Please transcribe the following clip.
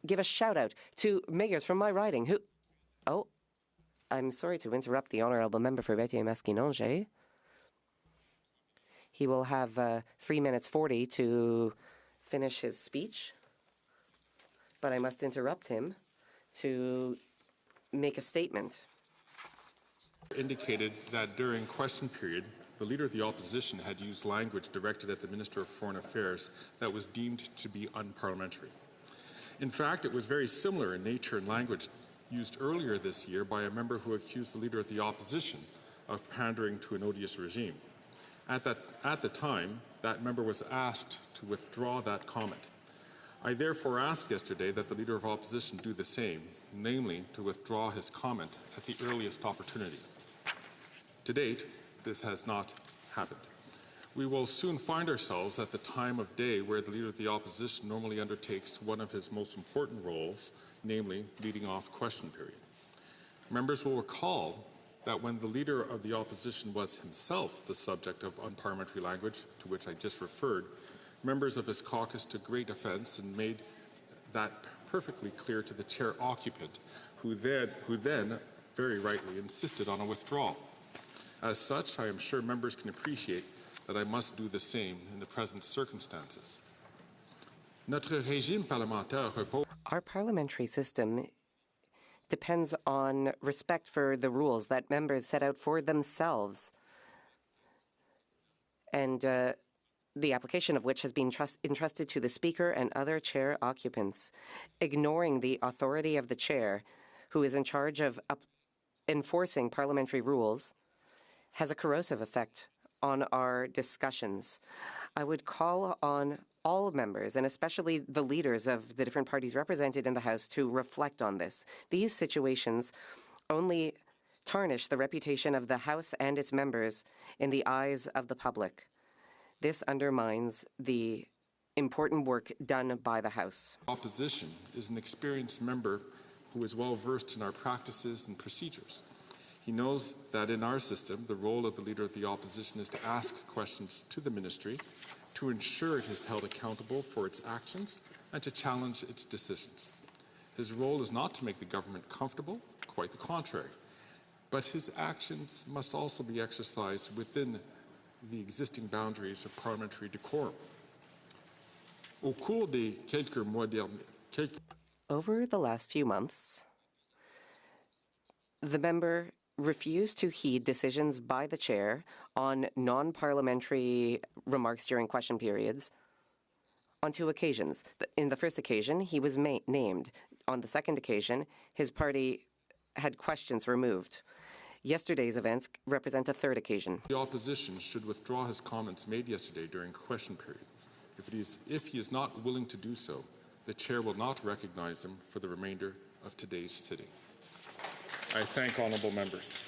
give a shout-out to mayors from my riding who... Oh, I'm sorry to interrupt the honourable member for Berthier-Maskinonge. He will have 3 minutes 40 to finish his speech, but I must interrupt him to make a statement. Indicated that during question period, the Leader of the Opposition had used language directed at the Minister of Foreign Affairs that was deemed to be unparliamentary. In fact, it was very similar in nature and language used earlier this year by a member who accused the Leader of the Opposition of pandering to an odious regime. At the time, that member was asked to withdraw that comment. I therefore asked yesterday that the Leader of Opposition do the same, namely to withdraw his comment at the earliest opportunity. To date, this has not happened. We will soon find ourselves at the time of day where the Leader of the Opposition normally undertakes one of his most important roles, namely leading off question period. Members will recall that when the Leader of the Opposition was himself the subject of unparliamentary language, to which I just referred, members of his caucus took great offence and made that perfectly clear to the chair occupant, who then very rightly insisted on a withdrawal. As such, I am sure members can appreciate that I must do the same in the present circumstances. Our parliamentary system depends on respect for the rules that members set out for themselves, and the application of which has been entrusted to the Speaker and other chair occupants. Ignoring the authority of the chair, who is in charge of enforcing parliamentary rules, has a corrosive effect on our discussions. I would call on all members, and especially the leaders of the different parties represented in the House, to reflect on this. These situations only tarnish the reputation of the House and its members in the eyes of the public. This undermines the important work done by the House. Opposition is an experienced member who is well versed in our practices and procedures. He knows that in our system, the role of the Leader of the Opposition is to ask questions to the Ministry, to ensure it is held accountable for its actions, and to challenge its decisions. His role is not to make the government comfortable, quite the contrary, but his actions must also be exercised within the existing boundaries of parliamentary decorum. Over the last few months, the member refused to heed decisions by the chair on non-parliamentary remarks during question periods on 2 occasions. In the first occasion, he was named. On the second occasion, his party had questions removed. Yesterday's events represent a third occasion. The opposition should withdraw his comments made yesterday during question period. If he is not willing to do so, the chair will not recognize him for the remainder of today's sitting. I thank honourable members.